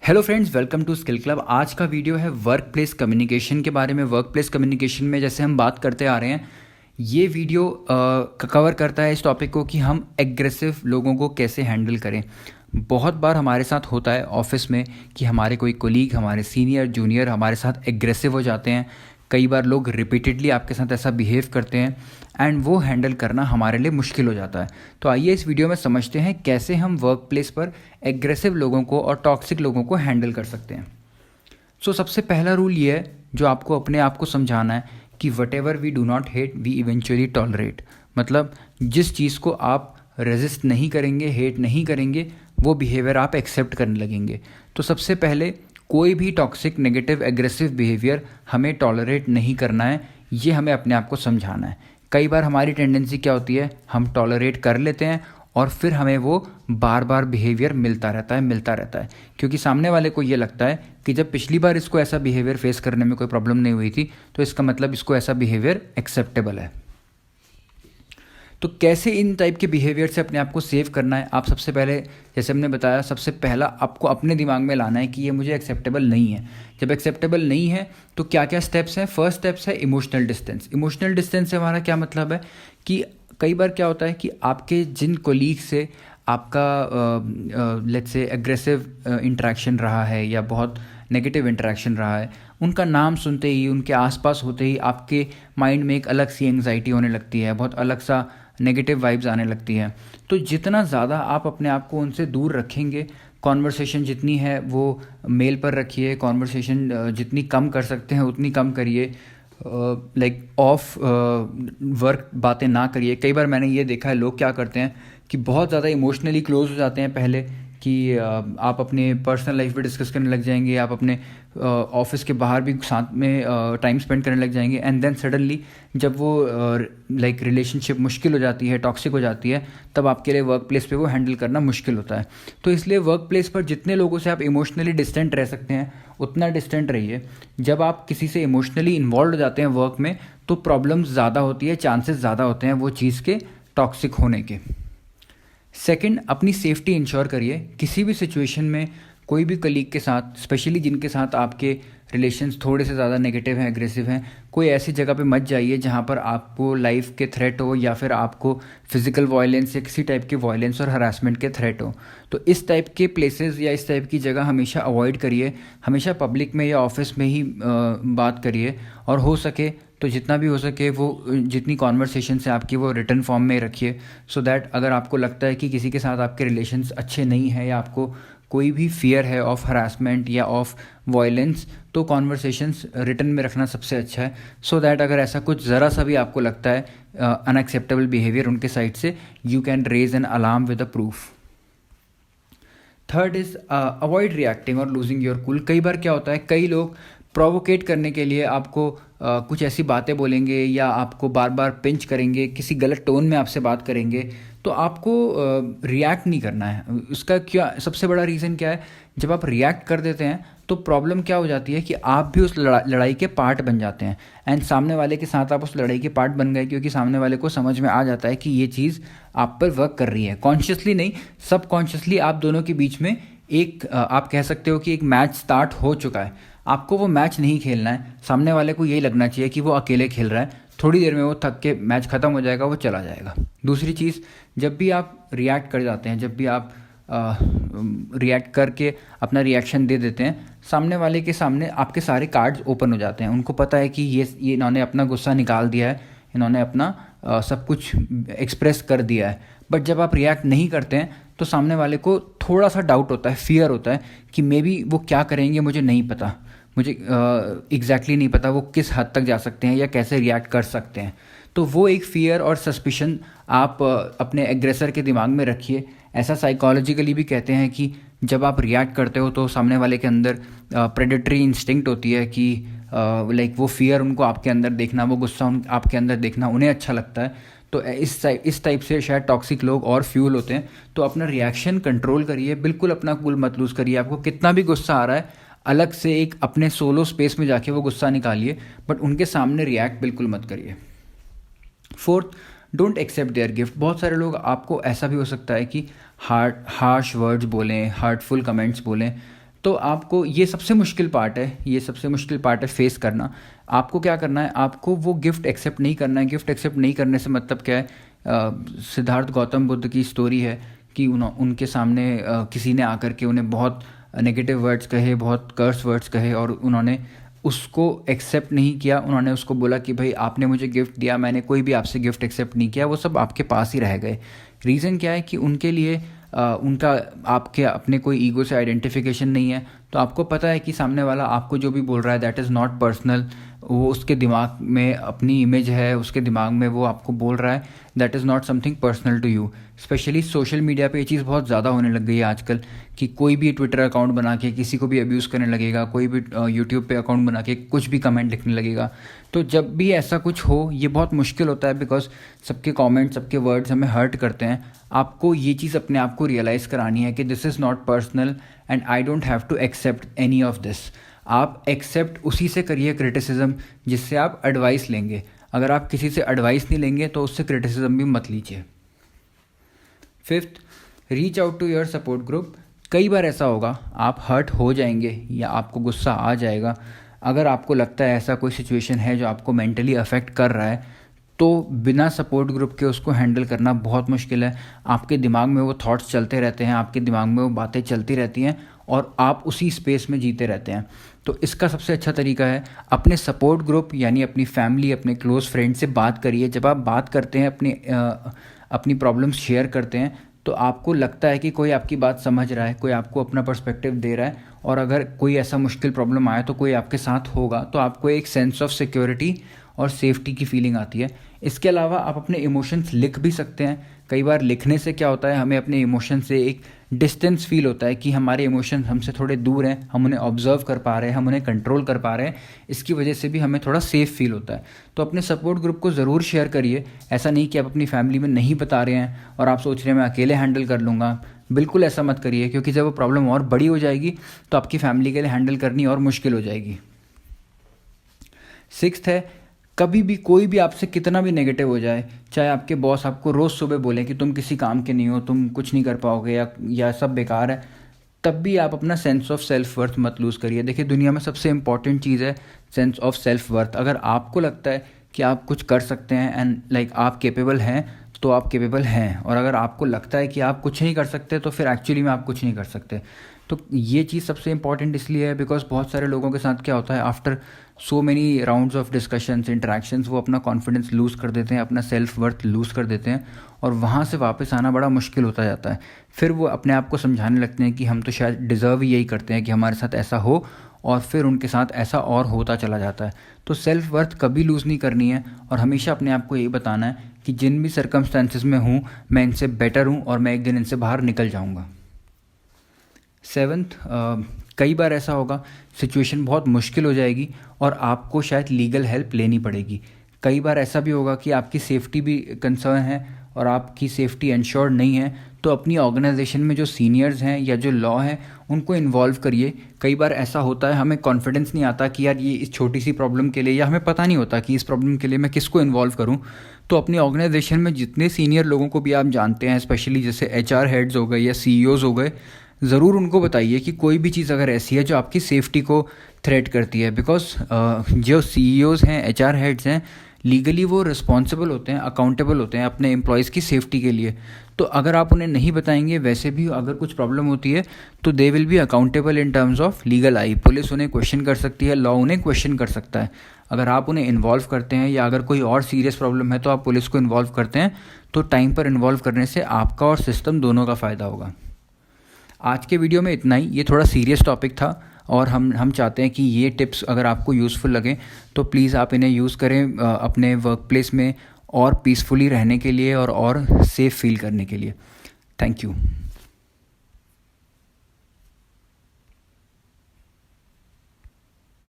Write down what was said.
Hello friends, welcome to skill club. आज का video है वर्क प्लेस कम्युनिकेशन के बारे में। वर्क प्लेस कम्युनिकेशन में जैसे हम बात करते आ रहे हैं, ये वीडियो कवर करता है इस टॉपिक को कि हम एग्रेसिव लोगों को कैसे हैंडल करें। बहुत बार हमारे साथ होता है ऑफिस में कि हमारे कोई कोलीग, हमारे सीनियर जूनियर हमारे साथ एग्रेसिव हो जाते हैं। कई बार लोग रिपीटेडली आपके साथ ऐसा बिहेव करते हैं एंड वो हैंडल करना हमारे लिए मुश्किल हो जाता है। तो आइए इस वीडियो में समझते हैं कैसे हम वर्क प्लेस पर एग्रेसिव लोगों को और टॉक्सिक लोगों को हैंडल कर सकते हैं। सबसे पहला रूल ये है जो आपको अपने आप को समझाना है कि what ever we do not hate we eventually tolerate. मतलब जिस चीज़ को आप रेजिस्ट नहीं करेंगे, हेट नहीं करेंगे, वो बिहेवियर आप एक्सेप्ट करने लगेंगे। तो सबसे पहले कोई भी टॉक्सिक, नेगेटिव, एग्रेसिव बिहेवियर हमें टॉलरेट नहीं करना है, ये हमें अपने आप को समझाना है। कई बार हमारी टेंडेंसी क्या होती है, हम टॉलरेट कर लेते हैं और फिर हमें वो बार बार बिहेवियर मिलता रहता है क्योंकि सामने वाले को ये लगता है कि जब पिछली बार इसको ऐसा बिहेवियर फेस करने में कोई प्रॉब्लम नहीं हुई थी तो इसका मतलब इसको ऐसा बिहेवियर एक्सेप्टेबल है। तो कैसे इन टाइप के बिहेवियर से अपने आप को सेव करना है? आप सबसे पहले, जैसे हमने बताया, सबसे पहला आपको अपने दिमाग में लाना है कि ये मुझे एक्सेप्टेबल नहीं है। जब एक्सेप्टेबल नहीं है तो क्या क्या स्टेप्स हैं? फर्स्ट स्टेप्स है इमोशनल डिस्टेंस। इमोशनल डिस्टेंस से हमारा क्या मतलब है कि कई बार क्या होता है कि आपके जिन कोलीग से आपका लेट्स से एग्रेसिव इंटरेक्शन रहा है या बहुत नेगेटिव इंटरेक्शन रहा है, उनका नाम सुनते ही, उनके आसपास होते ही आपके माइंड में एक अलग सी एंग्जाइटी होने लगती है, बहुत अलग सा नेगेटिव वाइब्स आने लगती है। तो जितना ज़्यादा आप अपने आप को उनसे दूर रखेंगे, कॉन्वर्सेशन जितनी है वो मेल पर रखिए, कॉन्वर्सेशन जितनी कम कर सकते हैं उतनी कम करिए, लाइक ऑफ वर्क बातें ना करिए। कई बार मैंने ये देखा है लोग क्या करते हैं कि बहुत ज़्यादा इमोशनली क्लोज हो जाते हैं पहले कि आप अपने पर्सनल लाइफ पे डिस्कस करने लग जाएंगे, आप अपने ऑफिस के बाहर भी साथ में टाइम स्पेंड करने लग जाएंगे एंड देन सडनली जब वो लाइक रिलेशनशिप मुश्किल हो जाती है, टॉक्सिक हो जाती है, तब आपके लिए वर्क प्लेस पे वो हैंडल करना मुश्किल होता है। तो इसलिए वर्क प्लेस पर जितने लोगों से आप इमोशनली डिस्टेंट रह सकते हैं उतना डिस्टेंट रहिए। जब आप किसी से इमोशनली इन्वॉल्व हो जाते हैं वर्क में तो प्रॉब्लम्स ज़्यादा होती है, चांसेस ज़्यादा होते हैं वो चीज़ के टॉक्सिक होने के। सेकंड, अपनी सेफ्टी इंश्योर करिए। किसी भी सिचुएशन में कोई भी कलीग के साथ, स्पेशली जिनके साथ आपके रिलेशंस थोड़े से ज़्यादा नेगेटिव हैं, एग्रेसिव हैं, कोई ऐसी जगह पे मत जाइए जहाँ पर आपको लाइफ के थ्रेट हो या फिर आपको फिजिकल वायलेंस या किसी टाइप के वायलेंस और हरासमेंट के थ्रेट हो। तो इस टाइप के प्लेसेस या इस टाइप की जगह हमेशा अवॉइड करिए। हमेशा पब्लिक में या ऑफिस में ही बात करिए और हो सके तो जितना भी हो सके वो जितनी कॉन्वर्सेशन है आपकी वो रिटर्न फॉर्म में रखिए, सो दैट अगर आपको लगता है कि किसी के साथ आपके रिलेशंस अच्छे नहीं हैं या आपको कोई भी फियर है ऑफ हरासमेंट या ऑफ वायलेंस, तो कॉन्वर्सेशंस रिटर्न में रखना सबसे अच्छा है, सो दैट अगर ऐसा कुछ ज़रा सा भी आपको लगता है अनएक्सेप्टेबल बिहेवियर उनके साइड से, you can raise an alarm with a proof. Third is avoid reacting और लूजिंग योर कूल। कई बार क्या होता है, कई लोग प्रोवोकेट करने के लिए आपको कुछ ऐसी बातें बोलेंगे या आपको बार बार पिंच करेंगे, किसी गलत टोन में आपसे बात करेंगे, तो आपको रिएक्ट नहीं करना है। उसका क्या सबसे बड़ा रीज़न क्या है, जब आप रिएक्ट कर देते हैं तो प्रॉब्लम क्या हो जाती है कि आप भी उस लड़ाई के पार्ट बन जाते हैं एंड सामने वाले के साथ आप उस लड़ाई के पार्ट बन गए, क्योंकि सामने वाले को समझ में आ जाता है कि ये चीज़ आप पर वर्क कर रही है। कॉन्शियसली नहीं, सबकॉन्शियसली आप दोनों के बीच में एक आप कह सकते हो कि एक मैच स्टार्ट हो चुका है। आपको वो मैच नहीं खेलना है, सामने वाले को यही लगना चाहिए कि वो अकेले खेल रहा है, थोड़ी देर में वो थक के मैच ख़त्म हो जाएगा, वो चला जाएगा। दूसरी चीज़, जब भी आप रिएक्ट कर जाते हैं, जब भी आप रिएक्ट करके अपना रिएक्शन दे देते हैं, सामने वाले के सामने आपके सारे कार्ड्स ओपन हो जाते हैं। उनको पता है कि ये इन्होंने अपना गुस्सा निकाल दिया है, इन्होंने अपना सब कुछ एक्सप्रेस कर दिया है। बट जब आप रिएक्ट नहीं करते हैं तो सामने वाले को थोड़ा सा डाउट होता है, फियर होता है कि मे बी वो क्या करेंगे, मुझे नहीं पता, मुझे एग्जैक्टली नहीं पता वो किस हद तक जा सकते हैं या कैसे रिएक्ट कर सकते हैं। तो वो एक फियर और सस्पिशन आप अपने एग्रेसर के दिमाग में रखिए। ऐसा साइकोलॉजिकली भी कहते हैं कि जब आप रिएक्ट करते हो तो सामने वाले के अंदर प्रेडेटरी इंस्टिंक्ट होती है कि लाइक वो फियर उनको आपके अंदर देखना, वो गुस्सा आपके अंदर देखना उन्हें अच्छा लगता है। तो इस टाइप से शायद टॉक्सिक लोग और फ्यूल होते हैं। तो अपना रिएक्शन कंट्रोल करिए, बिल्कुल अपना कूल मत लूज़ करिए। आपको कितना भी गुस्सा आ रहा है, अलग से एक अपने सोलो स्पेस में जाके वो गुस्सा निकालिए, बट उनके सामने रिएक्ट बिल्कुल मत करिए। Fourth, don't accept their gift. बहुत सारे लोग, आपको ऐसा भी हो सकता है कि हार्श वर्ड्स बोलें, हार्टफुल कमेंट्स बोलें, तो आपको ये सबसे मुश्किल पार्ट है, ये सबसे मुश्किल पार्ट है फेस करना। आपको क्या करना है, आपको वो गिफ्ट एक्सेप्ट नहीं करना है। गिफ्ट एक्सेप्ट नहीं करने से मतलब क्या है, सिद्धार्थ गौतम बुद्ध की स्टोरी है कि उनके सामने किसी ने आकर के उन्हें बहुत नेगेटिव वर्ड्स कहे, बहुत कर्स वर्ड्स कहे, और उन्होंने उसको एक्सेप्ट नहीं किया। उन्होंने उसको बोला कि भाई आपने मुझे गिफ्ट दिया, मैंने कोई भी आपसे गिफ्ट एक्सेप्ट नहीं किया, वो सब आपके पास ही रह गए। रीज़न क्या है कि उनके लिए उनका आपके अपने कोई ईगो से आइडेंटिफिकेशन नहीं है। तो आपको पता है कि सामने वाला आपको जो भी बोल रहा है दैट इज़ नॉट पर्सनल, वो उसके दिमाग में अपनी इमेज है, उसके दिमाग में वो आपको बोल रहा है, that is not something personal to you. Specially social media पे ये चीज़ बहुत ज़्यादा होने लग गई है आजकल कि कोई भी ट्विटर अकाउंट बना के किसी को भी अब्यूज़ करने लगेगा, कोई भी यूट्यूब पे अकाउंट बना के कुछ भी कमेंट लिखने लगेगा। तो जब भी ऐसा कुछ हो ये बहुत मुश्किल होता है, बिकॉज सबके कमेंट, सबके वर्ड्स हमें हर्ट करते हैं। आपको ये चीज़ अपने आप को रियलाइज़ करानी है कि this is not personal and I don't have to accept any of this. आप एक्सेप्ट उसी से करिए क्रिटिसिज्म जिससे आप एडवाइस लेंगे। अगर आप किसी से एडवाइस नहीं लेंगे तो उससे क्रिटिसिज्म भी मत लीजिए। 5th, reach out to your support group. कई बार ऐसा होगा आप हर्ट हो जाएंगे या आपको गुस्सा आ जाएगा। अगर आपको लगता है ऐसा कोई सिचुएशन है जो आपको मेंटली अफेक्ट कर रहा है, तो बिना सपोर्ट ग्रुप के उसको हैंडल करना बहुत मुश्किल है। आपके दिमाग में वो थॉट्स चलते रहते हैं, आपके दिमाग में वो बातें चलती रहती हैं और आप उसी स्पेस में जीते रहते हैं। तो इसका सबसे अच्छा तरीका है अपने सपोर्ट ग्रुप यानी अपनी फैमिली, अपने क्लोज़ फ्रेंड से बात करिए। जब आप बात करते हैं, अपनी प्रॉब्लम्स शेयर करते हैं, तो आपको लगता है कि कोई आपकी बात समझ रहा है, कोई आपको अपना पर्सपेक्टिव दे रहा है, और अगर कोई ऐसा मुश्किल प्रॉब्लम आया तो कोई आपके साथ होगा, तो आपको एक सेंस ऑफ सिक्योरिटी और सेफ्टी की फीलिंग आती है। इसके अलावा आप अपने इमोशंस लिख भी सकते हैं। कई बार लिखने से क्या होता है, हमें अपने इमोशन से एक डिस्टेंस फील होता है कि हमारे इमोशन हमसे थोड़े दूर हैं, हम उन्हें ऑब्जर्व कर पा रहे हैं, हम उन्हें कंट्रोल कर पा रहे हैं। इसकी वजह से भी हमें थोड़ा सेफ फील होता है। तो अपने सपोर्ट ग्रुप को ज़रूर शेयर करिए। ऐसा नहीं कि आप अपनी फैमिली में नहीं बता रहे हैं और आप सोच रहे हैं मैं अकेले हैंडल कर लूँगा। बिल्कुल ऐसा मत करिए, क्योंकि जब वो प्रॉब्लम और बड़ी हो जाएगी तो आपकी फैमिली के लिए हैंडल करनी और मुश्किल हो जाएगी। 6th है, कभी भी कोई भी आपसे कितना भी नेगेटिव हो जाए, चाहे आपके बॉस आपको रोज़ सुबह बोलें कि तुम किसी काम के नहीं हो, तुम कुछ नहीं कर पाओगे, या सब बेकार है, तब भी आप अपना सेंस ऑफ सेल्फ वर्थ मत लूज़ करिए। देखिए, दुनिया में सबसे इंपॉर्टेंट चीज़ है सेंस ऑफ सेल्फ वर्थ। अगर आपको लगता है कि आप कुछ कर सकते हैं एंड आप केपेबल हैं, तो आप केपेबल हैं, और अगर आपको लगता है कि आप कुछ नहीं कर सकते तो फिर एक्चुअली में आप कुछ नहीं कर सकते। तो ये चीज़ सबसे इंपॉर्टेंट इसलिए है बिकॉज बहुत सारे लोगों के साथ क्या होता है, after so many rounds of discussions, interactions, वो अपना कॉन्फिडेंस लूज़ कर देते हैं, अपना सेल्फ वर्थ लूज़ कर देते हैं, और वहाँ से वापस आना बड़ा मुश्किल होता जाता है। फिर वो अपने आप को समझाने लगते हैं कि हम तो शायद डिज़र्व ही यही करते हैं कि हमारे साथ ऐसा हो, और फिर उनके साथ ऐसा और होता चला जाता है। तो सेल्फ वर्थ कभी लूज़ नहीं करनी है, और हमेशा अपने आप को यही बताना है कि जिन भी सर्कमस्टेंसेस में हूँ मैं इनसे बेटर हूँ और मैं एक दिन इनसे बाहर निकल जाऊँगा। 7th, कई बार ऐसा होगा सिचुएशन बहुत मुश्किल हो जाएगी और आपको शायद लीगल हेल्प लेनी पड़ेगी। कई बार ऐसा भी होगा कि आपकी सेफ्टी भी कंसर्न है और आपकी सेफ्टी इंश्योर्ड नहीं है, तो अपनी ऑर्गेनाइजेशन में जो सीनियर्स हैं या जो लॉ हैं उनको इन्वॉल्व करिए। कई बार ऐसा होता है हमें कॉन्फिडेंस नहीं आता कि यार ये इस छोटी सी प्रॉब्लम के लिए, या हमें पता नहीं होता कि इस प्रॉब्लम के लिए मैं किसको इन्वॉल्व करूं। तो अपनी ऑर्गेनाइजेशन में जितने सीनियर लोगों को भी आप जानते हैं, स्पेशली जैसे HR हेड्स हो गए या CEOs हो गए, ज़रूर उनको बताइए कि कोई भी चीज़ अगर ऐसी है जो आपकी सेफ्टी को थ्रेट करती है। बिकॉज जो CEOs हैं, HR हेड्स हैं, लीगली वो रिस्पॉन्सिबल होते हैं, अकाउंटेबल होते हैं अपने एम्प्लॉयज़ की सेफ्टी के लिए। तो अगर आप उन्हें नहीं बताएंगे, वैसे भी अगर कुछ प्रॉब्लम होती है तो they will be accountable in terms of legal I. Police उन्हें क्वेश्चन कर सकती है, लॉ उन्हें क्वेश्चन कर सकता है। अगर आप उन्हें इन्वॉल्व करते हैं या अगर कोई और सीरियस प्रॉब्लम है तो आप पुलिस को इन्वॉल्व करते हैं, तो टाइम पर इन्वॉल्व करने से आपका और सिस्टम दोनों का फ़ायदा होगा। आज के वीडियो में इतना ही। ये थोड़ा सीरियस टॉपिक था और हम चाहते हैं कि ये टिप्स अगर आपको यूज़फुल लगें तो प्लीज़ आप इन्हें यूज़ करें अपने वर्क प्लेस में और पीसफुली रहने के लिए और सेफ़ फील करने के लिए। Thank you.